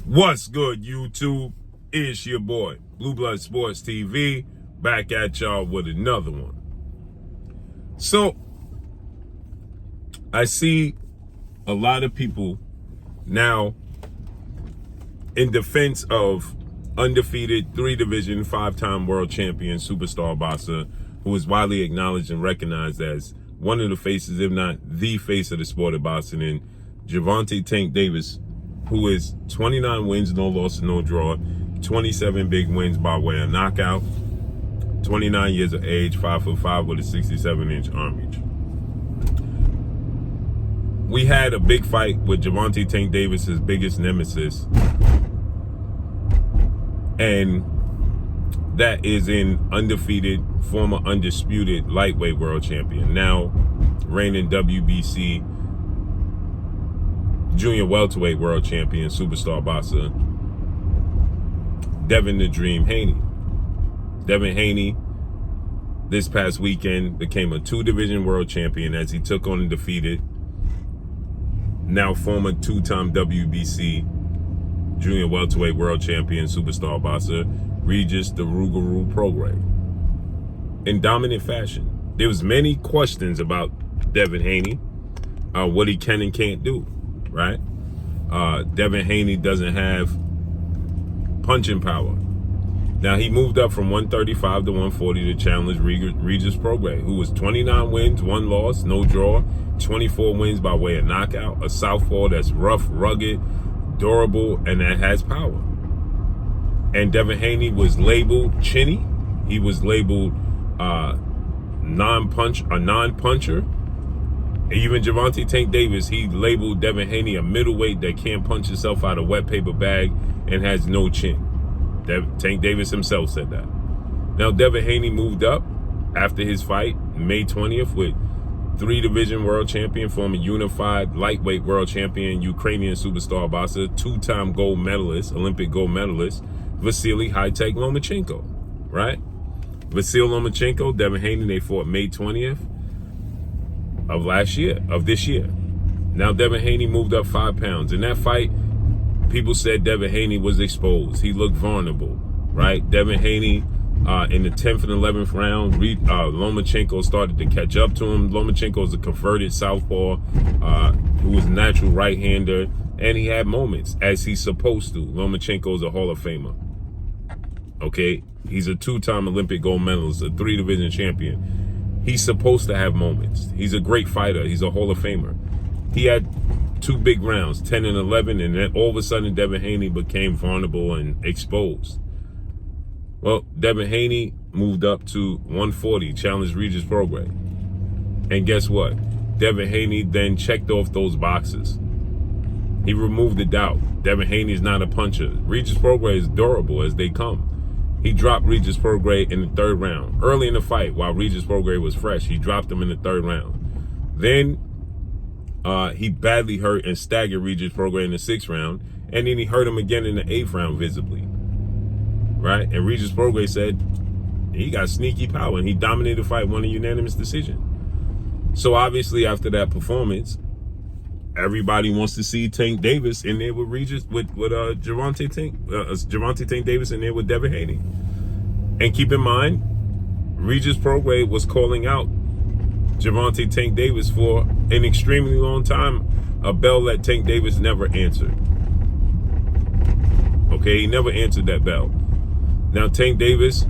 What's good, YouTube? It's your boy, Blue Blood Sports TV, back at y'all with another one. So, I see a lot of people now in defense of undefeated 3-division, 5-time world champion superstar boxer who is widely acknowledged and recognized as one of the faces, if not the face of the sport of boxing, in Gervonta Tank Davis, who is 29 wins, no loss, no draw, 27 big wins by way of knockout, 29 years of age, 5'5" with a 67-inch arm reach. We had a big fight with Gervonta Tank Davis's biggest nemesis, and that is in undefeated, former undisputed lightweight world champion, now reigning WBC junior welterweight world champion, superstar boxer, Devin the Dream Haney. Devin Haney, this past weekend, became a 2-division world champion as he took on the defeated, now former 2-time WBC junior welterweight world champion, superstar boxer, Regis the Rougarou Prograis, in dominant fashion. There was many questions about Devin Haney, what he can and can't do. Right? Devin Haney doesn't have punching power. Now, he moved up from 135 to 140 to challenge Regis Prograis, who was 29 wins, 1 loss, no draw, 24 wins by way of knockout, a southpaw that's rough, rugged, durable, and that has power. And Devin Haney was labeled chinny. He was labeled a non-puncher. Even Gervonta Tank Davis, he labeled Devin Haney a middleweight that can't punch himself out of a wet paper bag and has no chin. Tank Davis himself said that. Now, Devin Haney moved up after his fight, May 20th, with 3-division world champion, former unified lightweight world champion, Ukrainian superstar boxer, 2-time gold medalist, Olympic gold medalist, Vasily High-Tech Lomachenko, right? Vasily Lomachenko, Devin Haney, they fought May 20th. Of this year. Now, Devin Haney moved up 5 pounds. In that fight, people said Devin Haney was exposed. He looked vulnerable, right? Devin Haney, in the 10th and 11th round, Lomachenko started to catch up to him. Lomachenko is a converted southpaw who was a natural right-hander, and he had moments, as he's supposed to. Lomachenko is a Hall of Famer. Okay? He's a 2-time Olympic gold medalist, a 3-division champion. He's supposed to have moments. He's a great fighter. He's a Hall of Famer. He had 2 big rounds, 10 and 11, and then all of a sudden Devin Haney became vulnerable and exposed. Well, Devin Haney moved up to 140, challenged Regis Prograis. And guess what? Devin Haney then checked off those boxes. He removed the doubt. Devin Haney is not a puncher. Regis Prograis is durable as they come. He dropped Regis Prograis in the 3rd round. Early in the fight, while Regis Prograis was fresh, he dropped him in the 3rd round. Then he badly hurt and staggered Regis Prograis in the 6th round, and then he hurt him again in the 8th round visibly. Right? And Regis Prograis said he got sneaky power, and he dominated the fight, won a unanimous decision. So obviously, after that performance, everybody wants to see Tank Davis in there with Gervonta Tank Davis in there with Devin Haney. And keep in mind, Regis Prograis was calling out Gervonta Tank Davis for an extremely long time, a bell that Tank Davis never answered. Okay, he never answered that bell. Now, Tank Davis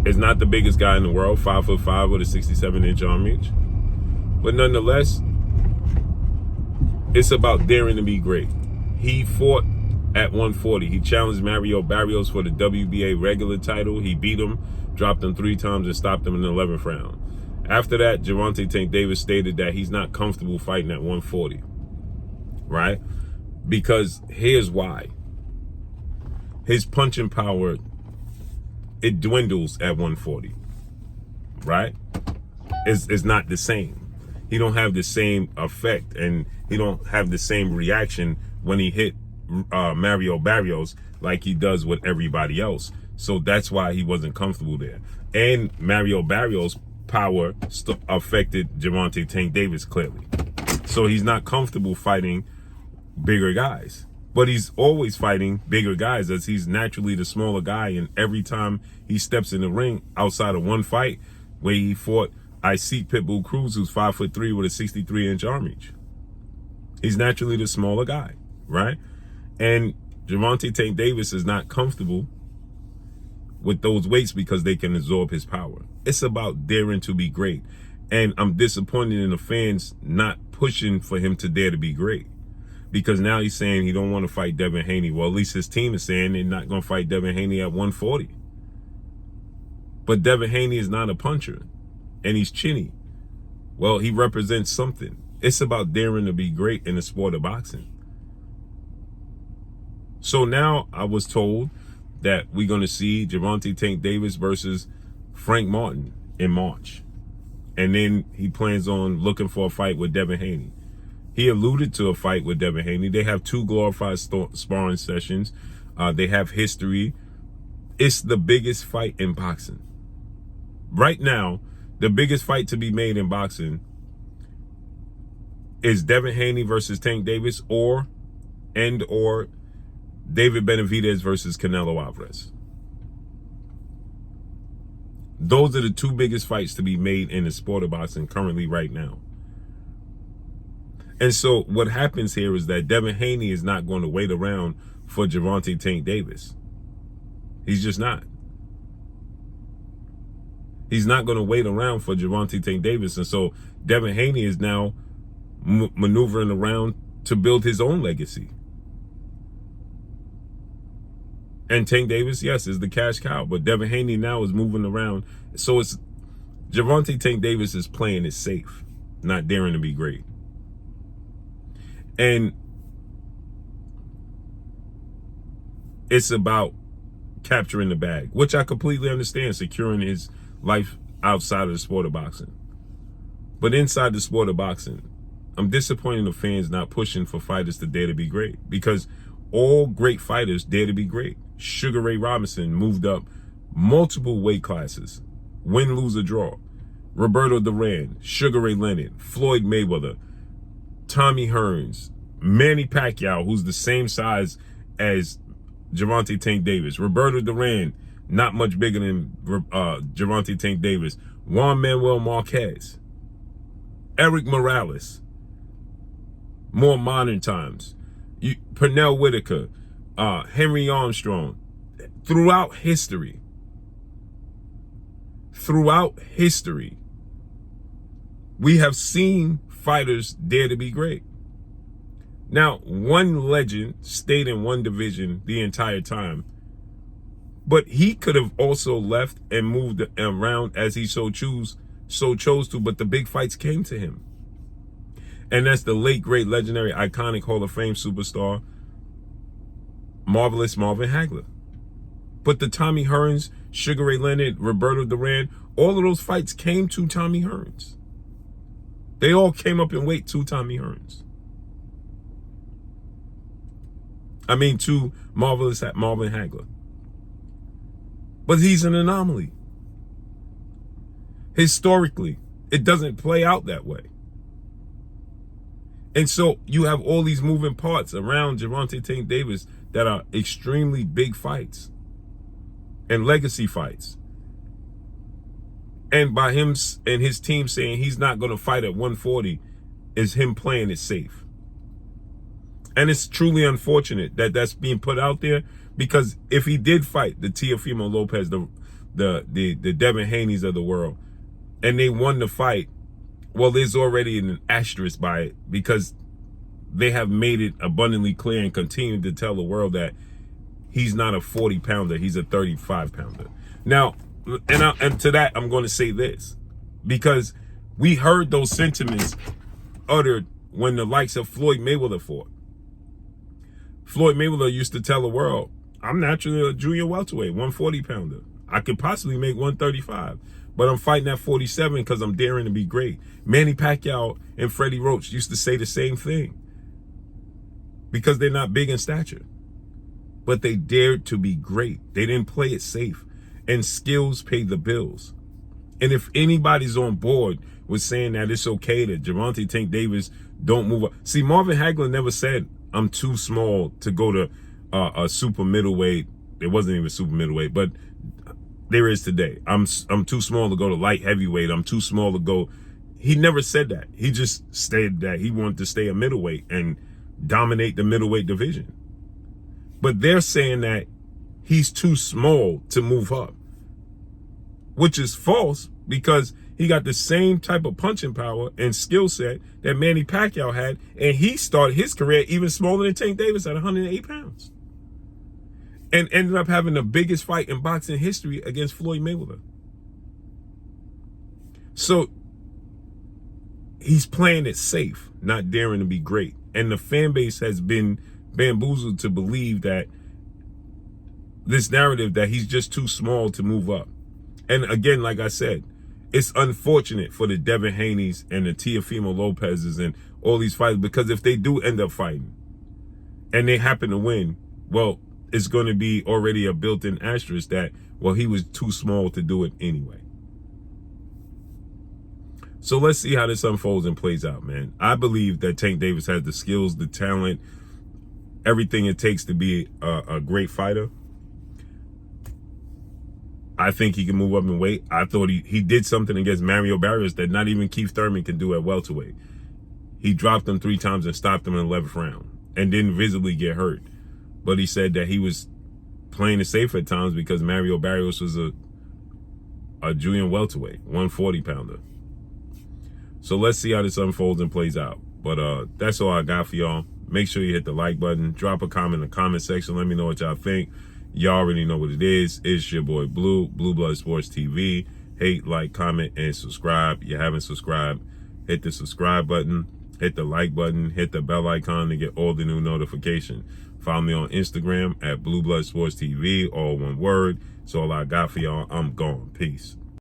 is not the biggest guy in the world, 5'5" with a 67-inch arm reach. But nonetheless, it's about daring to be great. He fought at 140. He challenged Mario Barrios for the WBA regular title. He beat him, dropped him 3 times, and stopped him in the 11th round. After that, Gervonta Tank Davis stated that he's not comfortable fighting at 140. Right? Because here's why. His punching power, it dwindles at 140. Right? It's not the same. He don't have the same effect, and he don't have the same reaction when he hit Mario Barrios like he does with everybody else. So that's why he wasn't comfortable there. And Mario Barrios' power affected Gervonta Tank Davis clearly. So he's not comfortable fighting bigger guys. But he's always fighting bigger guys as he's naturally the smaller guy. And every time he steps in the ring, outside of one fight where he fought Isaac Pitbull Cruz, who's 5'3" with a 63-inch arm reach, he's naturally the smaller guy, right? And Gervonta Tank Davis is not comfortable with those weights because they can absorb his power. It's about daring to be great. And I'm disappointed in the fans not pushing for him to dare to be great. Because now he's saying he don't want to fight Devin Haney. Well, at least his team is saying they're not going to fight Devin Haney at 140. But Devin Haney is not a puncher. And he's chinny. Well, he represents something. It's about daring to be great in the sport of boxing. So now I was told that we're going to see Gervonta Tank Davis versus Frank Martin in March. And then he plans on looking for a fight with Devin Haney. He alluded to a fight with Devin Haney. They have 2 glorified sparring sessions. They have history. It's the biggest fight in boxing. Right now, the biggest fight to be made in boxing is Devin Haney versus Tank Davis or David Benavidez versus Canelo Alvarez. Those are the 2 biggest fights to be made in the sport of boxing currently right now. And so what happens here is that Devin Haney is not going to wait around for Gervonta Tank Davis. He's just not. He's not going to wait around for Gervonta Tank Davis. And so Devin Haney is now maneuvering around to build his own legacy. And Tank Davis, yes, is the cash cow. But Devin Haney now is moving around. So it's Gervonta Tank Davis is playing it safe, not daring to be great. And it's about capturing the bag, which I completely understand, securing his life outside of the sport of boxing. But inside the sport of boxing, I'm disappointed in the fans not pushing for fighters to dare to be great, because all great fighters dare to be great. Sugar Ray Robinson moved up multiple weight classes, win, lose, or draw. Roberto Duran, Sugar Ray Leonard, Floyd Mayweather, Tommy Hearns, Manny Pacquiao, who's the same size as Gervonta Tank Davis. Roberto Duran, not much bigger than Gervonta Tank Davis. Juan Manuel Marquez, Eric Morales, more modern times. Pernell Whitaker, Henry Armstrong. Throughout history, we have seen fighters dare to be great. Now, one legend stayed in one division the entire time, but he could have also left and moved around as he so chose to, but the big fights came to him. And that's the late, great, legendary, iconic Hall of Fame superstar, Marvelous Marvin Hagler. But the Tommy Hearns, Sugar Ray Leonard, Roberto Duran, all of those fights came to Tommy Hearns. They all came up in weight to Tommy Hearns. I mean, to Marvelous Marvin Hagler. But he's an anomaly. Historically, it doesn't play out that way. And so you have all these moving parts around Gervonta Tank Davis that are extremely big fights and legacy fights. And by him and his team saying he's not going to fight at 140 is him playing it safe. And it's truly unfortunate that that's being put out there, because if he did fight the Teofimo Lopez, the Devin Haneys of the world, and they won the fight, well, there's already an asterisk by it, because they have made it abundantly clear and continue to tell the world that he's not a 40-pounder, he's a 35-pounder. Now, and to that, I'm going to say this, because we heard those sentiments uttered when the likes of Floyd Mayweather fought. Floyd Mayweather used to tell the world, I'm naturally a junior welterweight, 140-pounder. I could possibly make 135, but I'm fighting at 47 because I'm daring to be great. Manny Pacquiao and Freddie Roach used to say the same thing, because they're not big in stature, but they dared to be great. They didn't play it safe, and skills pay the bills. And if anybody's on board with saying that it's okay that Gervonta Tank Davis don't move up. See, Marvin Hagler never said, I'm too small to go to a super middleweight. It wasn't even super middleweight, but there is today. I'm too small to go to light heavyweight. I'm too small to go. He never said that. He just stated that he wanted to stay a middleweight and dominate the middleweight division. But they're saying that he's too small to move up, which is false because he got the same type of punching power and skill set that Manny Pacquiao had, and he started his career even smaller than Tank Davis at 108 pounds. And ended up having the biggest fight in boxing history against Floyd Mayweather. So he's playing it safe, not daring to be great. And the fan base has been bamboozled to believe that this narrative that he's just too small to move up. And again, like I said, it's unfortunate for the Devin Haneys and the Teofimo Lopez's and all these fighters, because if they do end up fighting and they happen to win, well, it's going to be already a built-in asterisk that, well, he was too small to do it anyway. So let's see how this unfolds and plays out, man. I believe that Tank Davis has the skills, the talent, everything it takes to be a great fighter. I think he can move up in weight. I thought he did something against Mario Barrios that not even Keith Thurman can do at welterweight. He dropped him 3 times and stopped him in the 11th round and didn't visibly get hurt. But he said that he was playing it safe at times because Mario Barrios was a junior welterweight, 140-pounder. So let's see how this unfolds and plays out. But that's all I got for y'all. Make sure you hit the like button. Drop a comment in the comment section. Let me know what y'all think. Y'all already know what it is. It's your boy Blue Blood Sports TV. Hate, like, comment, and subscribe. If you haven't subscribed, hit the subscribe button. Hit the like button. Hit the bell icon to get all the new notifications. Follow me on Instagram at Blue Blood Sports TV, all one word. That's all I got for y'all. I'm gone. Peace.